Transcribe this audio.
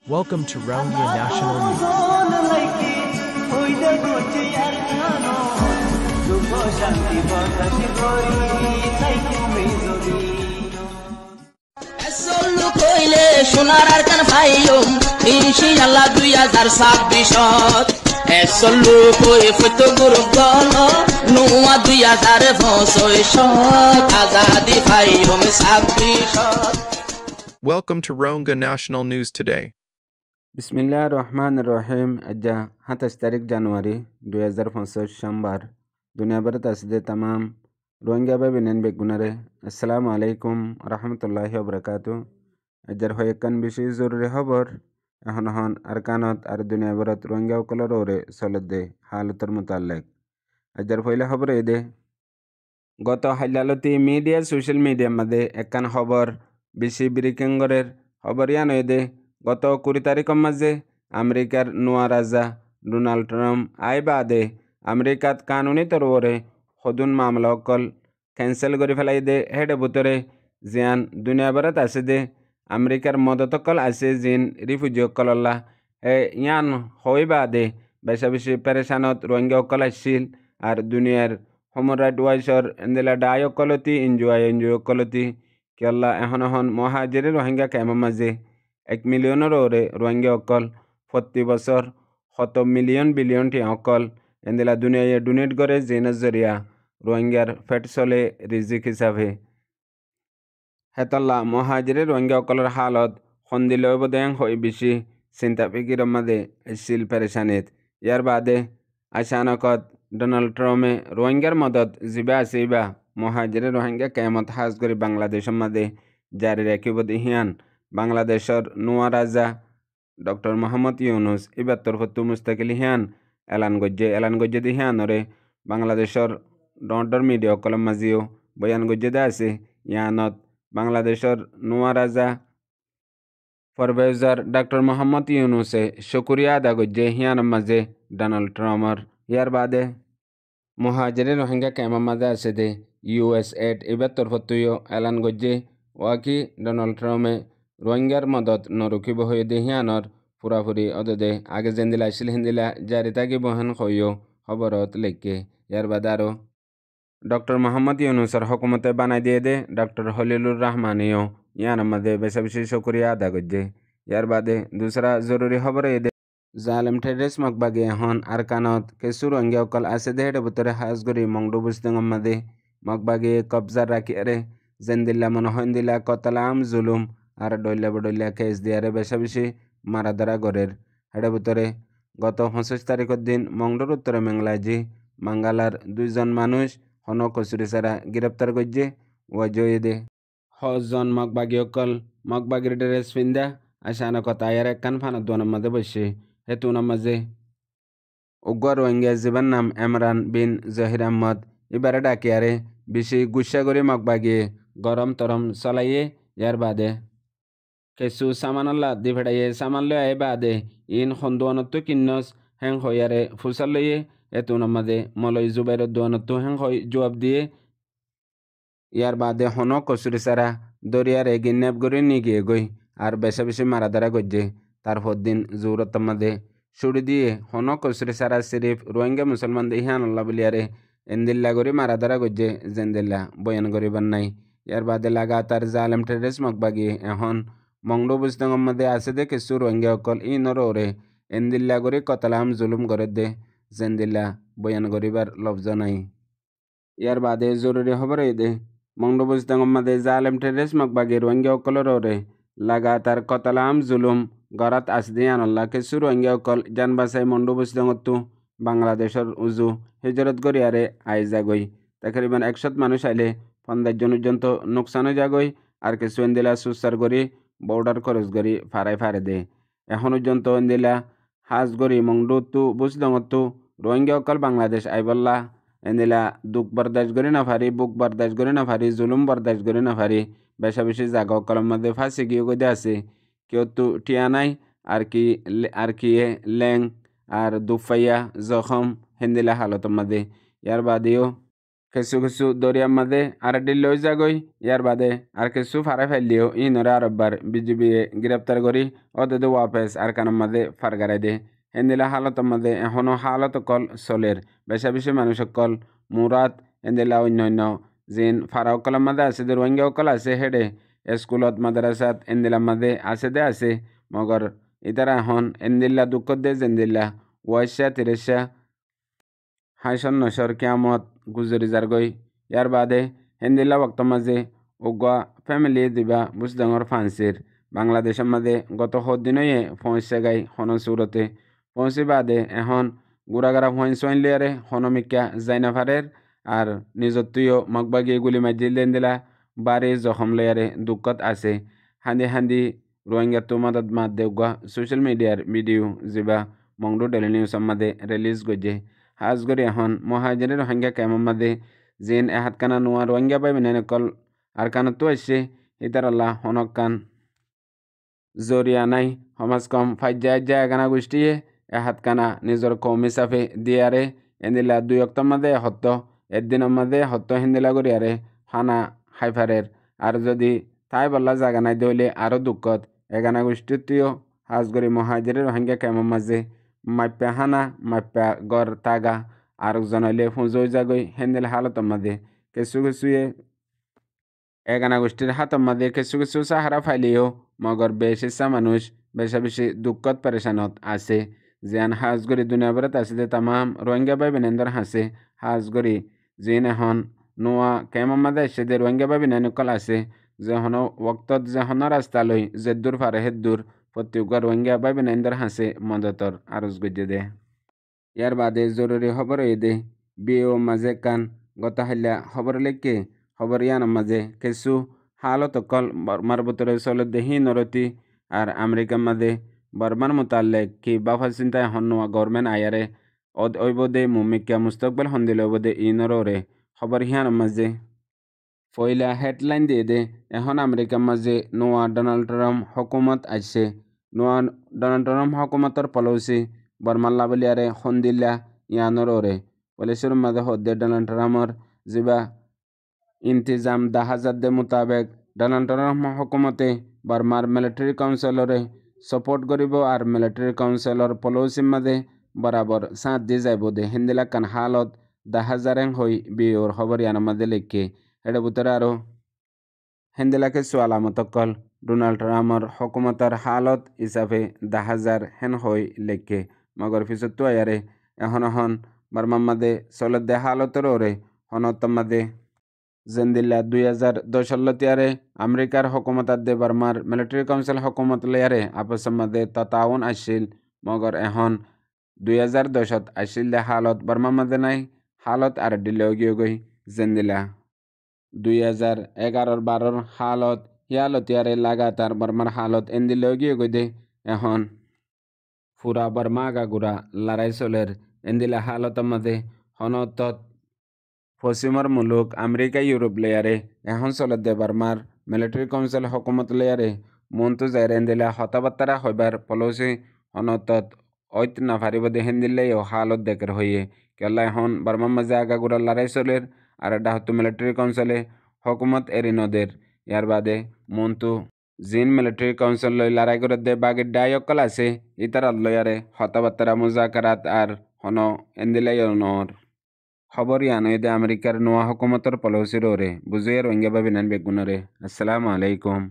Welcome to Roundia National News. সোনার আর কান ভাইয়ম ইনশাআল্লাহ 2026 এসল্লু কই photo group gall নুয়া 2025 Azadi ভাইয়ম 26 Welcome to Ronga National News today. বিসমিল্লাহির রহমানির রহিম আজ্জা 27 তারিখ জানুয়ারি 2025 সোমবার দুনিয়াভরত আসিদে তামাম রোহিঙ্গা বেবিনেন বেগুনারে আসসালামু আলাইকুম রহমতুল্লাহি ওবরাকাতু আজ্জার হয়েকান বেশি জরুরি খবর এখন আরকানত আর দুনিয়াভরত রোহিঙ্গা কলর ওরে চলদে হালতর মোতাল্লেক আজ্জার পয়লা খবর এদে গত হাইলালতি মিডিয়া সোশ্যাল মিডিয়ার মধ্যে একখান খবর বেশি ব্রেকিংয়ের খবর ইয়ান এদে গত 20 তারিখের মাঝে আমেরিকার নোয়া রাজা ডোনাল্ড ট্রাম্প আই বাদে আমেরিকাত কানুনি তরবরে সদুন মামলা অকল ক্যান্সেল করে ফেলাই দে হেডে ভিতরে জিয়ান দুনিয়াভরত আছে দে আমেরিকার মদতকল আছে জিন রিফিউজি অকল্লা ইয়ান হই বাদে বেশা বেশি পেরেশানত রোহিঙ্গা অকল আসছিল আর দুনিয়ার হিউম্যান রাইট ওয়াচর এন্দেলা ডাই অকলতি এনজিও অকলতি কেল্লা এখন মহাজিরে রোহিঙ্গা ক্যাম্পের মাঝে 1 মিলিয়নের ওরে রোহিঙ্গা অকল প্রতি বছর 100 মিলিয়ন বিলিয়ন টি অকল এন্দেলা দুনিয়ায় ডোনেট করে জিনের জরিয়া রোহিঙ্গার ফেট চলে রিজিক হিসাবে হেতল্লা মহাজিরে রোহিঙ্গা অকলের হালত সন্দিল বদেং হয়ে বেশি চিন্তা ফিকির মাঝে আসছিল পেরেশানিত ইয়ার বাদে আচানকত ডোনাল্ড ট্রাম্পে রোহিঙ্গার মদত জিবা আসিবা মহাজিরে রোহিঙ্গা কেমত হাজ করে বাংলাদেশের মাঝে জারি রাখিব হিয়ান বাংলাদেশের নোয়া রাজা ডক্টর মোহাম্মদ ইউনুস এবার তরফত মুস্তাকিল হিয়ান এলান গজ্জে দি হিয়ানরে বাংলাদেশের ডর মিডিয়া কলম মাজিও বয়ান গজ্জে দে আছে ইয়ানত বাংলাদেশের নোয়া রাজা প্রফেসর ডক্টর মোহাম্মদ ইউনুসে শুক্রিয়া আদা গজ্জে হিয়ান মাঝে ডোনাল্ড ট্রাম্পর ইয়ার বাদে মহাজিরে রোহিঙ্গা ক্যাম্পের মাঝে আছে দে USAID এবার তরফতুও এলান গজ্জে ওয়াকি ডোনাল্ড ট্রাম্পে রোহিঙ্গার মদত নরকিব হয়ে দে হিয়ানর পুরাপুরি অদদে আগে জেন্দিলা আসিল হিন্দিলা জারি তাকি বহন হইও খবরত লেখকে ইয়ার বাদে আরো ডক্টর মোহাম্মদ ইউনুসর হকুমতে বানাই দিয়ে দে ডক্টর হলিলুর রহমানিও ইয়ার মধ্যে বেশি বেশি শুক্রিয়া আদা করছে ইয়ার বাদে দুসরা জরুরি খবর এদে জালেম টেরেস মকবাগে এখন আর কানত কেসু রোহিঙ্গা অকল আছে দে হেডে ভিতরে হাজগরি মংডু বুঝতেঙর মধ্যে মকবাগে কবজা রাখি আরে জেন্দিল্লা মনোহন্দিল্লা কতলাম জুলুম আর ডইলা বডইলা কেস দিয়ারে বেশা বেশি মারাদারা গড়ের হেডে ভিতরে গত 25 তারিখের দিন মংডুর উত্তরে মেংলাজি মাঙ্গালার 2 জন মানুষ হন কচুরি সারা গ্রেপ্তার করছে ওয়াজয়ে হজন মগবাগী অকল মগবাগির ড্রেস ফিন্দা আসান কথা আয়ার একখান ফানত দোয়ানোর মাঝে বসে হেতুনার মাঝে উগ্র রোহিঙ্গা জীবন নাম এমরান বিন জহির আহমদ এবারে ডাকিয়ারে বেশি গুসা করে মগবাগিয়ে গরম তরম চলাইয়ে ইয়ার বাদে কেসু সামানাল্লা দি ফেড়াইয়ে সামান লয়ে আয় বাদে ইন সন্দুয়ানতো কিন্নস হেং হইয়ারে ফুসাল লইয়ে এতুনার মাঝে মলয় জুবাইর দোয়ানতো হেং হই জবাব দিয়ে ইয়ার বাদে হন কচুরি সারা দরিয়ার এগিয়ে নেপ করে নিয়ে গিয়ে গই আর বেশা বেশি মারাদারা গজ্জে তারপর দিন জোরত মাদে সুড়ি দিয়ে হন কচুরি সারা সিরিফ রোহিঙ্গা মুসলমান দে হিয়ান আল্লাহ বলিয়ারে এন্দিল্লা করে মারাদারা গজ্জে জেন্দিল্লা বয়ান করিবার নাই ইয়ার বাদে লাগাতার জালেম টেরেস মকবাগি এখন মংডু বুঝতঙ্গর মধ্যে আছে দে কিছু রোহিঙ্গা অকল ই নরে এন্দিল্লা করে কতলাম জুলুম করে দে জেন্দিল্লা বয়ান করিবার লফজ নাই ইয়ার বাদে জরুরি খবর এই দে মংডু বুঝতঙ্গর মধ্যে জালেম টেরেস মকবাগি রোহিঙ্গা অকলর ওরে লাগাতার কতলাম জুলুম গরাত আসদি আনল্লা কিছু রোহিঙ্গা অকল জান বাসাই মংডু বুঝতঙ্গতু বাংলাদেশের উজু হিজরত গরিয়ারে আই যাগই তকরিবান 100 মানুষ আইলে 50 জন পর্যন্ত নোকসানও যাগই আর কিছু এন্দিলা সুসার গরি বর্ডার খরচ গরি ফারে দে এখন পর্যন্ত এন্দিলা হাজ গরি মংডু তু বুঝদঙ্গতু রোহিঙ্গা অকল বাংলাদেশ আইবল্লা এন্দিলা দুঃখ বরদাস্ত করে না পারি বুক বরদাস্ত করে না পারি জুলুম বরদাস্ত করে না পারি বেশা বেশি জাগা অকলের মধ্যে ফাঁসি গিয়ে গদে আছে কেউ তু টিয়া নাই আর কি ল্যাং আর দুফাইয়া জখম হেন্দিলা হালতের মধ্যে ইয়ার বাদেও কিছু কিছু দরিয়ার মাঝে আর ডিল্লই যাগই ইয়ার বাদে আর কিছু ফারে ফেললিও ইনরে আরববার বিজিবি গ্রেপ্তার করি ওদের ওয়াপেস আর কানের মাঝে ফারগারাই দে এন্দিলা হালতের মাঝে এখনও হালত কল চলের বেশা বেশি মানুষ কল মুরাত এন্দিলা অন্যান্য জিন ফারাউকলের মাঝে আছে যে রোহিঙ্গা অকল আছে হেডে স্কুলত মাদ্রাসাত এন্দিলার মাঝে আছে দে আছে মগর ইতারা এখন এন্দিল্লা দুঃখ দে জেন্দিল্লা ওয়াইশা তিরেশা হাইসন নসর কিয়ামত গুজরি যারগই ইয়ার বাদে হেন্দিল্লা বক্ত মাঝে উগা ফ্যামিলি দিবা বুসডাঙর ফান্সির বাংলাদেশের মাঝে গত দিনয়ে পৌঁছে গাই হন সুরতে পৌঁছি বাদে এখন গুড়াগাড়া ফয়েন সোয়াইনলিয়ারে হনমিকা জাইনাফারের আর নিজত্বীয় মগবাগি গুলি মাজিলেন দিলা বারে জখম লেয়ারে দুঃখত আছে হান্দি হান্দি রোহিঙ্গা তো মাদত মাত দেউগা সোশ্যাল মিডিয়ার ভিডিও যেবা মংডু ডেলি নিউজের মাঝে রিলিজ গজে হাজগরি এখন মহাজিরের রোহিঙ্গা কেমন মাঝে জিন এহাত কানা নোয়া রোহিঙ্গা পাই বিনানি কল আর কানত আসছে ইতার আল্লাহ হনক কান জরিয়া নাই সমাজ কম ফাইজা যায় গানা গোষ্ঠীয়ে এহাত কানা নিজের কৌমি সাফে দিয়ারে এন্দিলা 2 অক্টোবর মাঝে হত্য একদিনের মাঝে হত্য হিন্দিলা করিয়ারে হানা হাইফারের আর যদি তাই বললা জাগা নাই দইলে আরও দুঃখত এগানা গোষ্ঠীটিও হাজগরি মহাজিরের রোহিঙ্গা কেমন মাঝে মাপ্যা হানা মাপ্যা গড় তাগা আর জনাইলে ফুঁজই যাগই হেন্দিল হালতের মাঝে কিছু কিছুয়ে এগানা গোষ্ঠীর হাতের মাঝে কিছু কিছু সাহারা ফাইলেও মগর বেশিসা মানুষ বেশা বেশি দুঃখত পরেশানত আছে যেন হাজগরি দুনিয়াভরত আছে যে তামাম রোহিঙ্গা বাই বিনেন্দর হাসে হাজগরি জিন এখন নোয়া কেমন মাঝে এসে যে রোহিঙ্গা বাই বিনানুকল আছে যে হন ওক্তত যে হন রাস্তা লই যে দূর ফারে হে দূর প্রত্যেক রোহিঙ্গা বাই বিনেন্দর হাসে মদতর আরজ গজে দে ইয়ার বাদে জরুরি খবর এই দে বিও মাঝে কান গতা হাইলা খবর লেখকে খবর ইয়ানোর মাঝে কিছু হালত কল বর্মার ভিতরে চলে দেহি নরতি আর আমেরিকার মাঝে বর্মার মোতালেক কি বাফা চিন্তায় হন নোয়া গভর্নমেন্ট আয়ারে ওইব দে মুমিকা মুস্তকবেল হন্দিল ওইব দে ইনরে খবর হিয়ানোর মাঝে পয়লা হেডলাইন দিয়ে দে এখন আমেরিকার মাঝে নোয়া ডোনাল্ড ট্রাম্প হকুমত আসছে নোয়া ডোনাল্ড ট্রাম্প হকুমতর পলৌসি বর্মার লাবলিয়ারে হন্দিল্লা ইয়ানরে পলিসির মাঝে হদ্দে ডোনাল্ড ট্রাম্পর যিবা ইন্তিজাম 10,000 দে মোতাবেক ডোনাল্ড ট্রাম্প হকুমতে বর্মার মিলিটারি কাউন্সিলরে সপোর্ট করিব আর মিলিটারি কাউন্সিলর পলৌসির মাঝে বরাবর সাথ দিয়ে যাইব দে হিন্দিলা কান হালত 10,000 হই বিওর খবর ইয়ানোর মাঝে লিখে এটা ভিতরে আরও হেন্দিলাকে সোয়ালামত কল ডোনাল্ড ট্রাম্পর হকুমতার হালত হিসাবে 10,000 হেন হই লেখে মগর পিছত তো আয়ারে এখন বর্মার মাঝে চলত দে হালতর ওরে হনতর মাঝে জেন্দিল্লা 2010 তিয়ারে আমেরিকার হকুমতার দে বর্মার মিলিটারি কাউন্সিল হকুমত লেয়ারে আপসের মাঝে ততাউন আসছিল মগর এখন 2010 আসছিল দে হালত বর্মার মাঝে নাই হালত আর ডিলেও গিয়ে গই জেন্দিলা 2011-12 হালত হিয়ালত ইয়ারে লাগাতার বর্মার হালত এন্দিলেও গিয়ে গই দে এখন পুরা বর্মা আগাগুড়া লড়াই চলের এন্দিলা হালতের মাঝে হনতত পশ্চিমর মুলুক আমেরিকা ইউরোপ লেয়ারে এখন চলে দে বর্মার মিলিটারি কাউন্সিল হকুমত লেয়ারে মনতো যায় এন্দিলা হতাবার্তারা হইবার পলসি হনতত ঐত না ফারিব দে হেন্দিল্লাই ও হালত দেখের হইয়ে কেলা এখন বর্মার মাঝে আগাগুড়া লড়াই চলের আর এটা হতো মিলিটারি কাউন্সিলে হকুমত এরিনদের ইয়ার বাদে মন্তু জিন মিলিটারি কাউন্সিল লই লড়াই করে দে বাগের ডায়কল আছে ইতার লয়ারে হতাবার্তারা মুজাকারাত আর হন এন্দিলাই নর খবর ইয়ানো দে আমেরিকার নোয়া হকুমতর পলসির ওরে বুঝে রোহিঙ্গা বাবিনান বেগুনরে আসসালামু আলাইকুম।